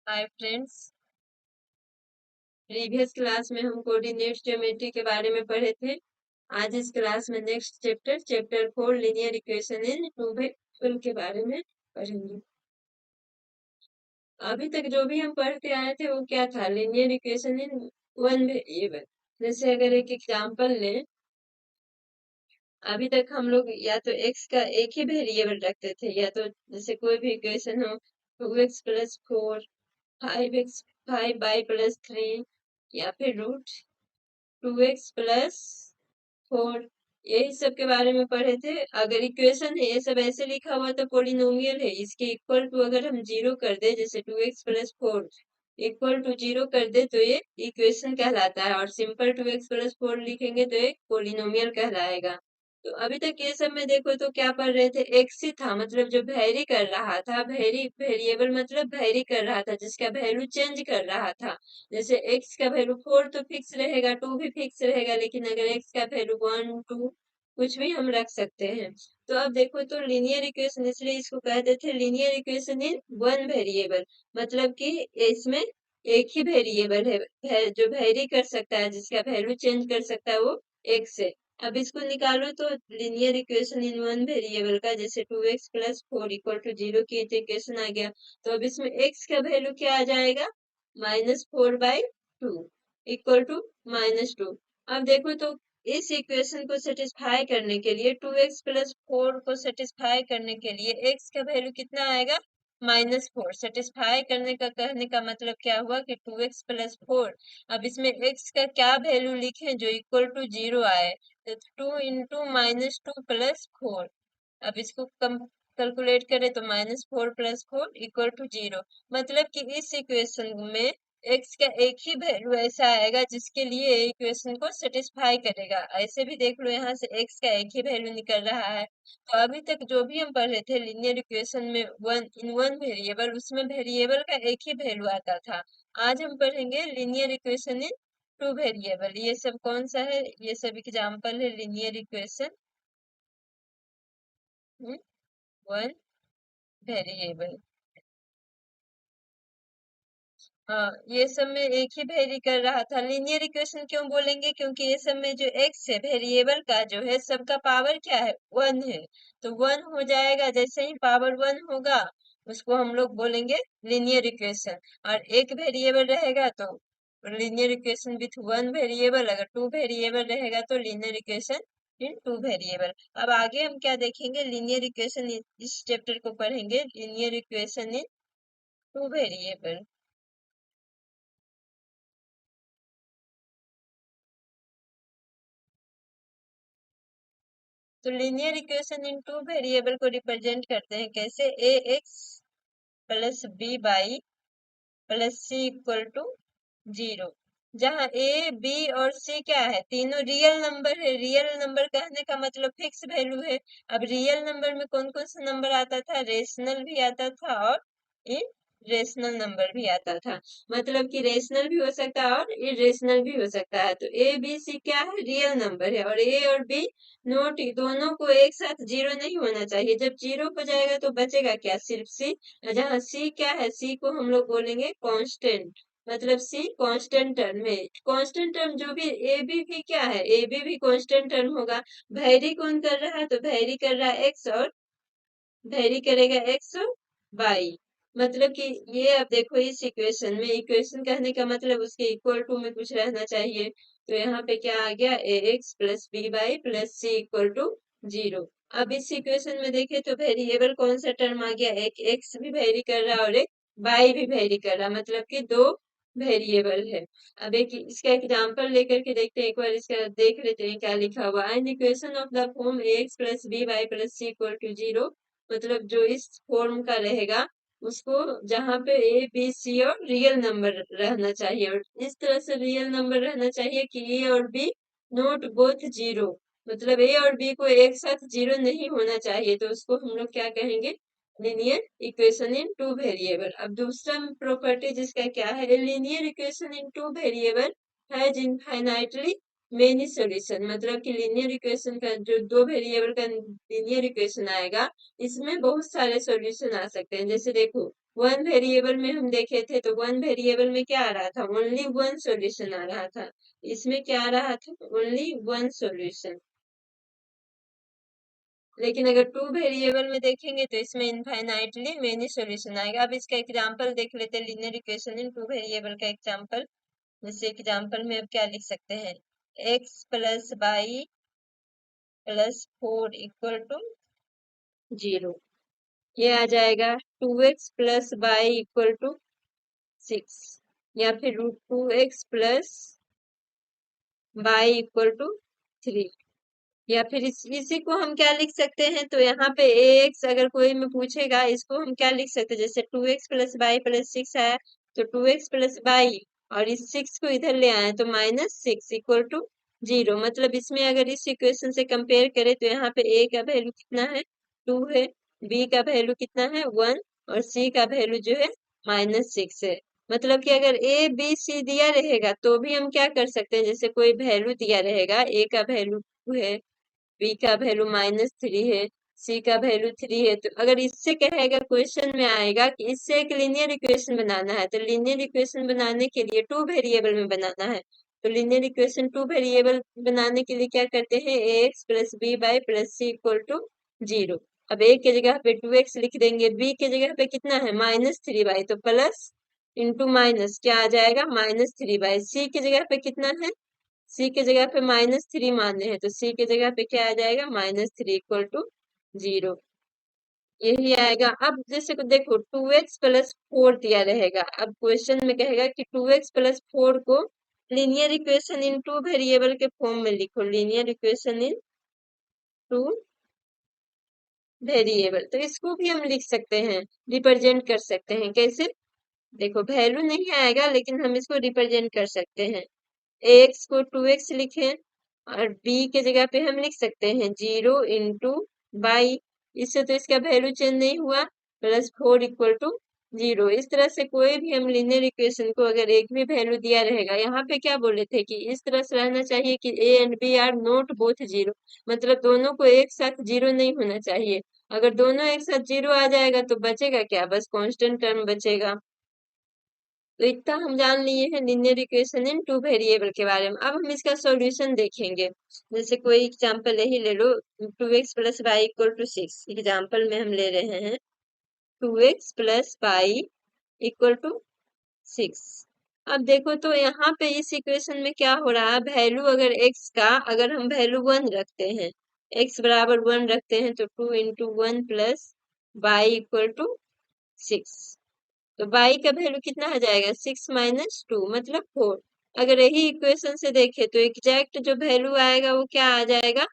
Hi friends. Previous class में हम coordinate geometry के बारे में पढ़े थे। आज इस क्लास में next chapter 4 linear equation in two variable के बारे में पढ़ेंगे। अभी तक जो भी हम पढ़ते आए थे वो क्या था, linear equation in one variable. जैसे अगर एक एग्जांपल लें, अभी तक हम लोग या तो x का एक ही वेरिएबल रखते थे, या तो जैसे कोई भी इक्वेशन हो 2x+4, 5y+3, या फिर √2x+4, यही सब के बारे में पढ़े थे। अगर इक्वेशन है ये सब ऐसे लिखा हुआ तो पोलिनोमियल है, इसके इक्वल टू अगर हम जीरो कर दे, जैसे 2x+4 इक्वल टू जीरो कर दे तो ये इक्वेशन कहलाता है, और सिंपल 2x+4 लिखेंगे तो एक पोलिनोमियल कहलाएगा। तो अभी तक ये सब में देखो तो क्या पढ़ रहे थे, एक्स ही था, मतलब जो वेरी कर रहा था, वेरिएबल मतलब वेरी कर रहा था, जिसका वैल्यू चेंज कर रहा था। जैसे x का वैल्यू 4 तो फिक्स रहेगा, 2 भी फिक्स रहेगा, लेकिन अगर x का वैल्यू 1 2 कुछ भी हम रख सकते हैं। तो अब देखो तो लीनियर इक्वेशन, इसलिए इसको कहते थे linear equation in one variable, मतलब कि इसमें एक ही वेरिएबल है, जो वेरी कर सकता है, जिसका वैल्यू चेंज कर सकता है वो x है। अब इसको निकालो तो linear equation in one variable का, जैसे 2x+4 इक्वल टू जीरो की इक्वेशन आ गया। तो अब इसमें x का वैल्यू क्या आ जाएगा, -4/2 इक्वल टू -2। अब देखो तो इस इक्वेशन को सेटिस्फाई करने के लिए, 2x+4 को सेटिस्फाई करने के लिए x का वैल्यू कितना आएगा, -4। सेटिस्फाई करने का कहने का मतलब क्या हुआ कि 2x+4, अब इसमें x का क्या वैल्यू लिखें जो इक्वल टू जीरो आए, तो 2 × -2 + 4। अब इसको कम कैलकुलेट करें तो -4 + 4 इक्वल टू जीरो, मतलब कि इस इक्वेशन में x का एक ही वैल्यू ऐसा आएगा जिसके लिए इक्वेशन को सेटिस्फाई करेगा। ऐसे भी देख लो, यहाँ से x का एक ही वैल्यू निकल रहा है। तो अभी तक जो भी हम पढ़ रहे थे लीनियर इक्वेशन में वन वेरिएबल, उसमें वेरिएबल का एक ही वैल्यू आता था। आज हम पढ़ेंगे linear equation in two variable. ये सब कौन सा है, ये सब एग्जाम्पल है लीनियर इक्वेशन वन वेरिएबल। हाँ, ये सब में एक ही वेरी कर रहा था। लीनियर इक्वेशन क्यों बोलेंगे, क्योंकि ये सब में जो एक्स है वेरिएबल का जो है, सबका पावर क्या है, वन है। तो वन हो जाएगा, जैसे ही पावर वन होगा उसको हम लोग बोलेंगे लीनियर इक्वेशन। और एक वेरिएबल रहेगा तो linear equation with one variable, अगर टू वेरिएबल रहेगा तो linear equation in two variable. अब आगे हम क्या देखेंगे, लीनियर इक्वेशन, इस चैप्टर को पढ़ेंगे linear equation in two variable. तो linear equation in two variable को रिप्रेजेंट करते हैं कैसे, ए x plus b y plus c equal to zero, जहाँ ए बी और सी क्या है, तीनों रियल नंबर है। रियल नंबर कहने का मतलब फिक्स वैल्यू है। अब रियल नंबर में कौन कौन सा नंबर आता था, रेशनल भी आता था और इरेशनल नंबर भी आता था। मतलब कि रेशनल भी हो सकता है और इरेशनल भी हो सकता है। तो ए बी सी क्या है, रियल नंबर है, और ए और बी नोट, दोनों को एक साथ जीरो नहीं होना चाहिए। जब जीरो हो जाएगा तो बचेगा क्या, सिर्फ सी। जहाँ सी क्या है, सी को हम लोग बोलेंगे कांस्टेंट, मतलब सी कांस्टेंट टर्म है। कांस्टेंट टर्म जो भी, ए बी भी क्या है, ए बी भी कांस्टेंट टर्म होगा। वैरी कौन कर रहा है, तो वैरी कर रहा है एक्स, और वैरी करेगा एक्स और वाई। मतलब कि ये अब देखो इस इक्वेशन में, इक्वेशन कहने का मतलब उसके इक्वल टू में कुछ रहना चाहिए। तो यहाँ पे क्या आ गया, a x plus b y plus c equal to zero. अब इस इक्वेशन में देखे तो वेरिएबल कौन सा टर्म आ गया, एक एक्स भी वेरी कर रहा है और एक वाई भी वेरी कर रहा है, मतलब कि दो वेरिएबल है। अब एक इसका एग्जांपल लेकर के देखते हैं, एक बार इसका देख लेते हैं क्या लिखा हुआ है। Equation of the form a x plus b y plus c equal to zero, मतलब जो इस फॉर्म का रहेगा उसको, जहाँ पे ए बी सी और रियल नंबर रहना चाहिए, और इस तरह से रियल नंबर रहना चाहिए कि ए और बी नोट बोथ जीरो, मतलब ए और बी को एक साथ जीरो नहीं होना चाहिए। तो उसको हम लोग क्या कहेंगे, linear equation in two variable. अब दूसरा प्रॉपर्टी जिसका क्या है, linear equation in two variable has infinitely many solution, मतलब कि लीनियर इक्वेशन का जो दो वेरिएबल का लीनियर इक्वेशन आएगा, इसमें बहुत सारे सॉल्यूशन आ सकते हैं। जैसे देखो वन वेरिएबल में हम देखे थे तो वन वेरिएबल में क्या आ रहा था, ओनली वन सॉल्यूशन आ रहा था। इसमें क्या आ रहा था, ओनली वन सॉल्यूशन। लेकिन अगर टू वेरिएबल में देखेंगे तो इसमें इनफाइनाइटली मेनी सॉल्यूशन आएगा। अब इसका एग्जांपल देख लेते हैं, linear equation in two variable का एग्जांपल। जैसे एग्जांपल में अब क्या लिख सकते हैं, x plus y plus 4 equal to 0। ये आ जाएगा 2x plus y equal to 6, या फिर √2x plus y equal to 3, या फिर इसी को हम क्या लिख सकते हैं, तो यहाँ पे ax अगर कोई में पूछेगा इसको हम क्या लिख सकते हैं, जैसे 2x प्लस वाई प्लस 6 आया तो 2x प्लस वाई और इस 6 को इधर ले आए तो -6 इक्वल टू 0। मतलब इसमें अगर इस इक्वेशन से कंपेयर करें तो यहाँ पे a का वैल्यू कितना है, 2 है, b का वैल्यू कितना है, 1, और c का वैल्यू जो है -6 है। मतलब कि अगर a b c दिया रहेगा तो भी हम क्या कर सकते हैं, जैसे कोई वैल्यू दिया रहेगा, a का वैल्यू 2 है, बी का वैल्यू -3 है, सी का वैल्यू 3 है, तो अगर इससे कहेगा क्वेश्चन में आएगा कि इससे एक लीनियर इक्वेशन बनाना है, तो लीनियर इक्वेशन बनाने के लिए टू वेरिएबल में बनाना है, तो लीनियर इक्वेशन टू वेरिएबल बनाने के लिए क्या करते हैं, ax plus b by plus c equal to 0। अब a के जगह पे 2x लिख देंगे, b के जगह पे कितना है -3 बाई, तो प्लस इंटू माइनस क्या आ जाएगा -3 बाई, सी की जगह पे कितना है, सी के जगह पे -3 माने हैं तो सी के जगह पे क्या आ जाएगा -3 इक्वल टू 0। यही आएगा। अब जैसे को देखो 2x प्लस 4 दिया रहेगा, अब क्वेश्चन में कहेगा कि 2x प्लस 4 को linear equation in two variable के फॉर्म में लिखो, linear equation in two variable, तो इसको भी हम लिख सकते हैं, रिप्रेजेंट कर सकते हैं। कैसे, देखो वैल्यू नहीं आएगा लेकिन हम इसको रिप्रेजेंट कर सकते हैं। ax को 2x लिखें और b के जगह पे हम लिख सकते हैं 0 इंटू बाई, इससे तो इसका वैल्यू चेंज नहीं हुआ, प्लस 4 इक्वल टू 0। इस तरह से कोई भी हम लीनियर इक्वेशन को अगर एक भी वैल्यू दिया रहेगा, यहाँ पे क्या बोले थे कि इस तरह से रहना चाहिए कि a and b are not both 0, मतलब दोनों को एक साथ 0 नहीं होना चाहिए। अगर दोनों एक साथ 0 आ जाएगा तो बचेगा क्या, बस कांस्टेंट टर्म बचेगा। तो इतना हम जान लिए हैं linear equation in two variable के बारे में। अब हम इसका सॉल्यूशन देखेंगे। जैसे कोई एग्जांपल यही ले लो, 2x plus y equal to 6, example में हम ले रहे हैं 2x plus y equal to 6। अब देखो तो यहाँ पे इस इक्वेशन में क्या हो रहा है, वैल्यू अगर x का अगर हम वैल्यू 1 रखते हैं, x बराबर 1 रखते हैं तो 2 into 1 plus y equal to 6, तो y का वैल्यू कितना आ जाएगा, 6 माइनस 2 मतलब 4। अगर यही इक्वेशन से देखे तो एग्जैक्ट जो वैल्यू आएगा वो क्या आ जाएगा,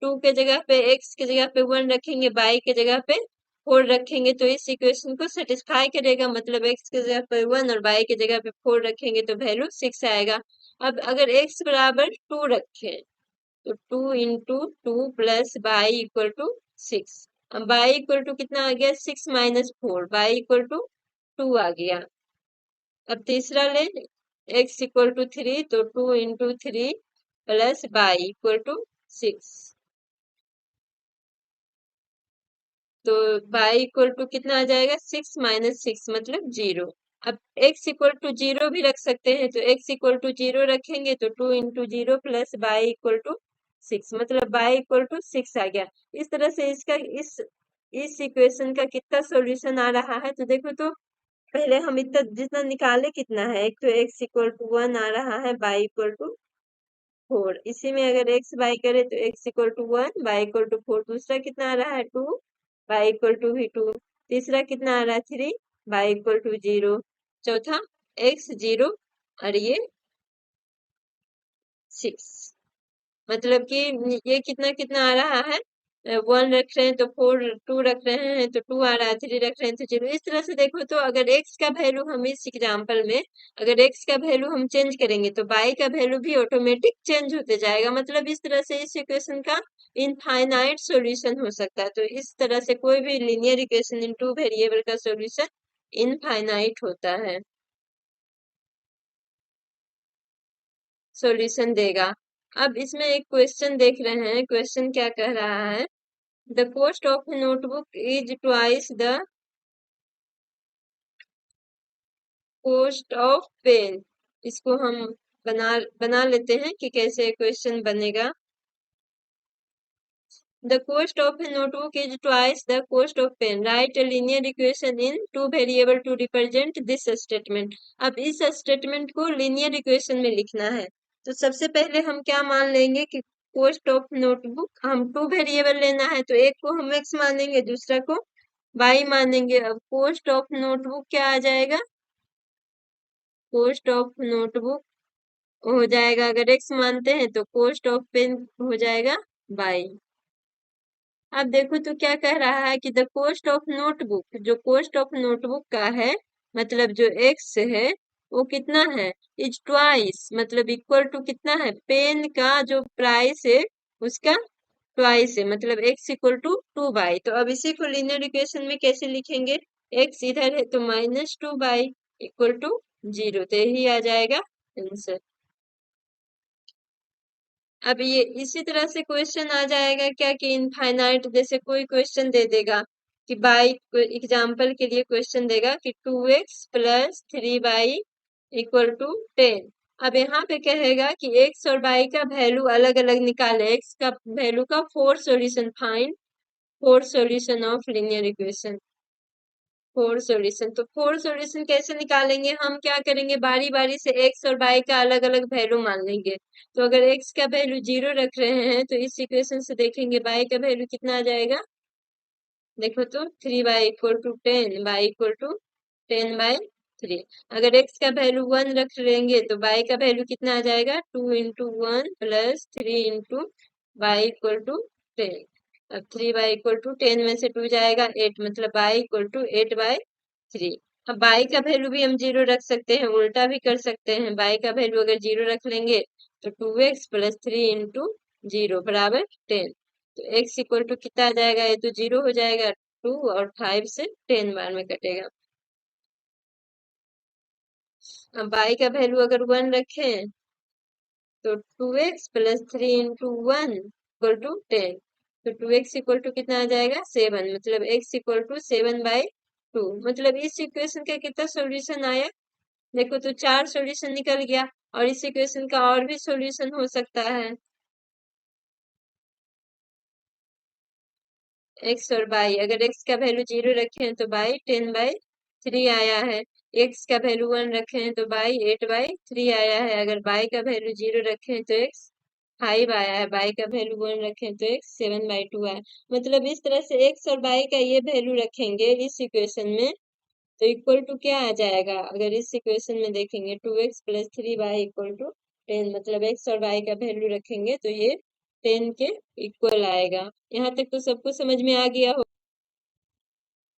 2 के जगह पे x के जगह पे 1 रखेंगे, y के जगह पे 4 रखेंगे तो इस इक्वेशन को सेटिस्फाई करेगा, मतलब x के जगह पे 1 और y के जगह पे 4 रखेंगे तो वैल्यू 6 आएगा। अब अगर x बराबर 2 रखें तो 2 into 2 plus y equal to 6, अब वाई इक्वल टू कितना आ गया, 6 माइनस 4, वाई इक्वल टू 2 आ गया। अब तीसरा ले, x इक्वल टू 3 तो 2 into 3 plus y equal to 6, तो y इक्वल टू कितना आ जाएगा, 6 माइनस 6 मतलब 0। अब x इक्वल टू 0 भी रख सकते हैं, तो x इक्वल टू 0 रखेंगे तो 2 into 0 plus y equal to 6 मतलब y इक्वल टू 6 आ गया। इस तरह से इसका इस इक्वेशन का कितना सॉल्यूशन आ रहा है, तो देखो तो पहले हम इतना जितना निकाले कितना है, एक तो x इक्वल टू 1 आ रहा है, y इक्वल टू 4, इसी में अगर x बाई करे तो x equal to 1, y equal to 4, दूसरा कितना आ रहा है 2, y इक्वल टू भी 2, तीसरा कितना आ रहा है 3, y इक्वल टू 0, चौथा x 0 और ये 6, मतलब कि ये कितना कितना आ रहा है, 1 रख रहे हैं तो 4, 2 रख रहे हैं तो 2 आ रहा है, 3 रख रहे हैं तो 0। इस तरह से देखो तो अगर x का वैल्यू हम इस एग्जांपल में अगर x का वैल्यू हम चेंज करेंगे तो y का वैल्यू भी ऑटोमेटिक चेंज होते जाएगा, मतलब इस तरह से इस इक्वेशन का इनफाइनाइट सॉल्यूशन हो सकता है। तो इस तरह से कोई भी linear equation in two variable का सॉल्यूशन इनफाइनाइट होता है, सॉल्यूशन देगा। अब इसमें एक क्वेश्चन देख रहे हैं, क्वेश्चन क्या कह रहा है, the cost of a notebook is twice the cost of pen, इसको हम बना लेते हैं कि कैसे क्वेश्चन बनेगा। The cost of a notebook is twice the cost of pen. Write a linear equation in two variable to represent this statement. अब इस स्टेटमेंट को लीनियर इक्वेशन में लिखना है। तो सबसे पहले हम क्या मान लेंगे कि कॉस्ट ऑफ नोटबुक, हम टू वेरिएबल लेना है तो एक को हम x मानेंगे, दूसरा को y मानेंगे। अब कॉस्ट ऑफ नोटबुक क्या आ जाएगा, कॉस्ट ऑफ नोटबुक हो जाएगा, अगर x मानते हैं तो कॉस्ट ऑफ पेन हो जाएगा y। अब देखो तो क्या कह रहा है कि द कॉस्ट ऑफ नोटबुक, जो कॉस्ट ऑफ नोटबुक का है मतलब जो एक्स है वो कितना है, इज ट्वाइस मतलब इक्वल टू कितना है, पेन का जो प्राइस है उसका ट्वाइस है, मतलब एक्स इक्वल टू 2 बाई। तो अब इसी को लीनियर इक्वेशन में कैसे लिखेंगे, एक्स इधर है तो -2 बाई इक्वल टू 0, तो यही आ जाएगा आंसर। अब ये इसी तरह से क्वेश्चन आ जाएगा क्या कि इनफाइनाइट, जैसे कोई क्वेश्चन दे देगा कि बाई, एग्जाम्पल के लिए क्वेश्चन देगा कि 2x + 3y इक्वल टू 10। अब यहाँ पे कहेगा कि x और y का वैल्यू अलग अलग निकाले, x का वैल्यू का 4 solution find, 4 solution of linear equation, 4 solution. तो 4 सॉल्यूशन कैसे निकालेंगे, हम क्या करेंगे बारी बारी से एक्स और वाई का अलग अलग वैल्यू मान लेंगे। तो अगर एक्स का वैल्यू 0 रख रहे हैं तो इस इक्वेशन से देखेंगे वाई का वैल्यू कितना आ जाएगा, देखो तो 3y equal to 10, y equal to 10/3। अगर x का वैल्यू 1 रख लेंगे तो y का वैल्यू कितना आ जाएगा, 2 × 1 + 3 × y इक्वल टू 10। अब 3y इक्वल टू 10 में से 2 जाएगा 8, मतलब y इक्वल टू 8/3। अब y का वैल्यू भी हम 0 रख सकते हैं, उल्टा भी कर सकते हैं, y का वैल्यू अगर 0 रख लेंगे तो 2x + 3 × 0 बराबर 10। तो x इक्वल टू कितना आ जाएगा, ये तो 0 हो जाएगा, 2 और 5 से 10 बार में कटेगा। अब y का वैल्यू अगर 1 रखें तो 2x + 3 × 1 इक्वल टू 10। तो 2x इक्वल टू कितना आ जाएगा 7, मतलब x इक्वल टू 7/2। मतलब इस इक्वेशन का कितना सॉल्यूशन आया, देखो तो 4 सॉल्यूशन निकल गया, और इस इक्वेशन का और भी सॉल्यूशन हो सकता है। एक्स और बाई, अगर एक्स का वैल्यू 0 रखे हैं तो बाई 10/3 आया है, एक्स का वैल्यू 1 रखे हैं तो बाई 8/3 आया है, अगर बाई का वैल्यू 0 रखे हैं तो एक्स 5 आया है, बाई का वैल्यू 1 रखे हैं तो एक्स 7/2 आया। मतलब इस तरह से एक्स और बाई का ये वैल्यू रखेंगे इस इक्वेशन में तो इक्वल टू क्या आ जाएगा, अगर इस इक्वेशन में देखेंगे 2x + 3y इक्वल टू 10, मतलब x और y का वैल्यू रखेंगे तो ये 10 के इक्वल आएगा। यहाँ तक तो सबको समझ में आ गया हो।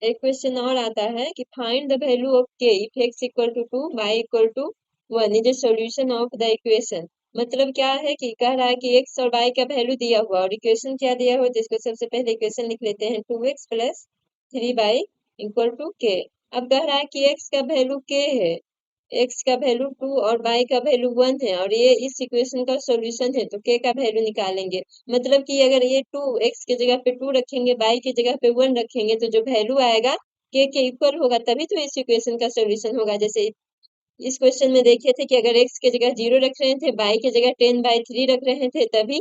एक क्वेश्चन और आता है कि find the value of k if x equal to 2 y equal to 1 is a solution of the equation. मतलब क्या है कि कह रहा है कि x और y का वैल्यू दिया हुआ और इक्वेशन क्या दिया हुआ, जिसको सबसे पहले इक्वेशन लिख लेते हैं 2x + 3y equal to k। अब कह रहा है कि x का वैल्यू k है, x का वैल्यू 2 और y का वैल्यू 1 है, और ये इस इक्वेशन का सॉल्यूशन है, तो k का वैल्यू निकालेंगे। मतलब कि अगर ये 2 x की जगह पे 2 रखेंगे, y की जगह पे 1 रखेंगे तो जो वैल्यू आएगा k के इक्वल होगा, तभी तो इस इक्वेशन का सॉल्यूशन होगा। जैसे इस क्वेश्चन में देखे थे कि अगर x की जगह 0 रख रहे थे, y की जगह 10/3 रख रहे थे, तभी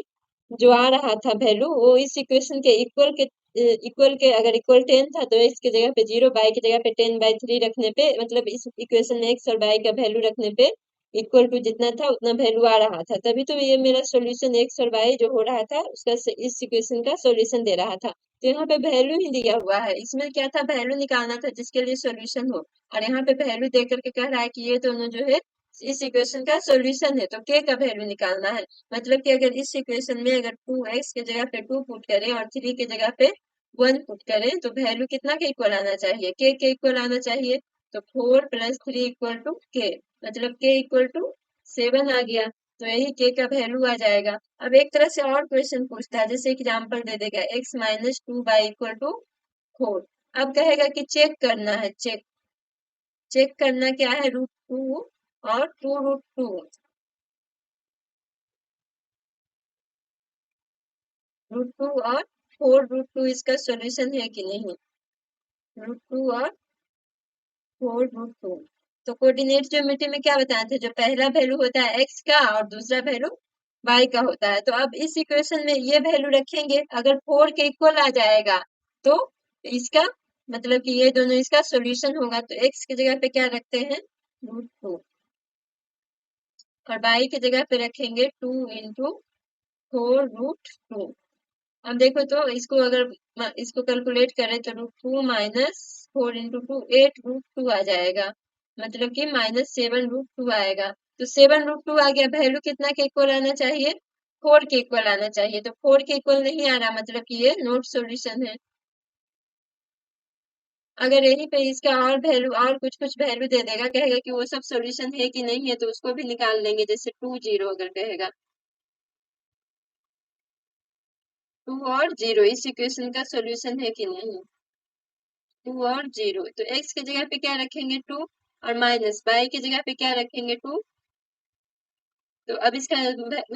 जो आ रहा था वैल्यू वो इस इक्वेशन के इक्वल के अगर इक्वल 10 था तो x की जगह पे 0, y की जगह पे 10/3 रखने पे, मतलब इस इक्वेशन में x और y का वैल्यू रखने पे इक्वल टू जितना था उतना वैल्यू आ रहा था, तभी तो ये मेरा सॉल्यूशन x और y जो हो रहा था उसका इस इक्वेशन का सॉल्यूशन दे रहा था। तो यहाँ पे वैल्यू ही दिया हुआ है, इसमें क्या था वैल्यू निकालना था जिसके लिए सॉल्यूशन हो, और यहाँ पे वैल्यू दे करके कह रहा है कि ये दोनों जो है इस इक्वेशन का सॉल्यूशन है, तो k का वैल्यू निकालना है। मतलब कि अगर इस इक्वेशन में अगर 2x की जगह पे 2 पुट करें और 3 की जगह पे 1 पुट करें तो वैल्यू कितना के इक्वल आना चाहिए, k के इक्वल आना चाहिए। तो 4 + 3 इक्वल टू k, मतलब k इक्वल टू 7 आ गया, तो यही k का वैल्यू आ जाएगा। अब एक तरह से और क्वेश्चन पूछता है, जैसे एग्जाम्पल दे देगा x - 2y इक्वल टू 4। अब कहेगा कि चेक करना है, चेक करना क्या है, √2 और 2√2, √2 और 4√2 इसका सॉल्यूशन है कि नहीं, √2 और 4√2। तो कोऑर्डिनेट ज्योमेट्री में क्या बताया था, जो पहला वैल्यू होता है एक्स का और दूसरा वैल्यू वाई का होता है। तो अब इस इक्वेशन में ये वैल्यू रखेंगे, अगर 4 के इक्वल आ जाएगा तो इसका मतलब कि ये दोनों इसका सॉल्यूशन होगा। तो एक्स की जगह पे क्या रखते हैं, √2, और वाई की जगह पे रखेंगे 2 इंटू 4√2। अब देखो तो इसको अगर इसको कैलकुलेट करें तो √2 माइनस 4 इंटू 2 8√2 आ जाएगा, मतलब कि -7√2 आएगा। तो 7√2 आ गया, वैल्यू कितना के इक्वल आना चाहिए, 4 के इक्वल आना चाहिए। तो 4 के इक्वल नहीं आ रहा, मतलब कि ये नॉट सॉल्यूशन है। अगर यहीं पे इसका और वैल्यू और कुछ कुछ वैल्यू दे देगा, कहेगा कि वो सब सॉल्यूशन है कि नहीं है, तो उसको भी निकाल लेंगे। जैसे 2 0 अगर कहेगा 2 और 0 इस इक्वेशन का सॉल्यूशन है कि नहीं, 2 और 0। तो x की जगह पे क्या रखेंगे 2, और माइनस y की जगह पे क्या रखेंगे 2। तो अब इसका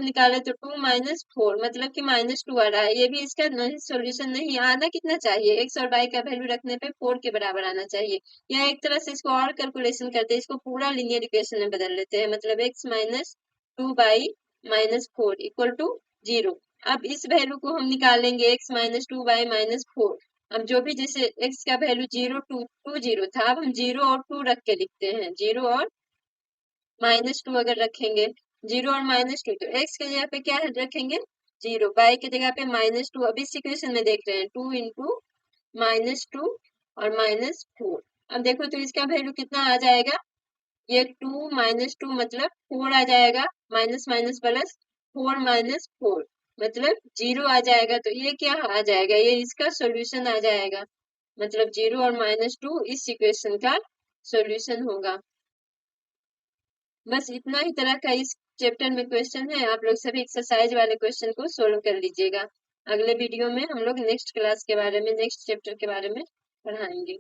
निकाले तो 2 माइनस 4, मतलब कि -2 आ रहा है। ये भी इसका नहीं सॉल्यूशन नहीं, आना कितना चाहिए, x और y का वैल्यू रखने पे 4 के बराबर आना चाहिए। या एक तरह से इसको और कैलकुलेशन करते हैं, इसको पूरा लीनियर इक्वेशन में बदल लेते हैं, मतलब x minus 2y minus 4 equal to 0। अब इस वैल्यू को हम निकालेंगे, x माइनस 2y माइनस 4। अब जो भी जैसे x का वैल्यू 0 2 2 0 था, अब हम 0 और 2 रख के लिखते हैं, 0 और -2 अगर रखेंगे, 0 और -2, तो x की जगह पे क्या रखेंगे 0, y की जगह पे -2। अब इस इक्वेशन में देख रहे हैं 2 इंटू -2 और -4। अब देखो तो इसका वैल्यू कितना आ जाएगा, ये 2 -2 मतलब 4 आ जाएगा, माइनस माइनस प्लस 4 माइनस 4 मतलब 0 आ जाएगा। तो ये क्या आ जाएगा, ये इसका सॉल्यूशन आ जाएगा, मतलब 0 और -2 इस इक्वेशन का सॉल्यूशन होगा। बस इतना ही तरह का इस चैप्टर में क्वेश्चन है। आप लोग सभी एक्सरसाइज वाले क्वेश्चन को सोल्व कर लीजिएगा। अगले वीडियो में हम लोग नेक्स्ट क्लास के बारे में, नेक्स्ट चैप्टर के बारे में पढ़ाएंगे।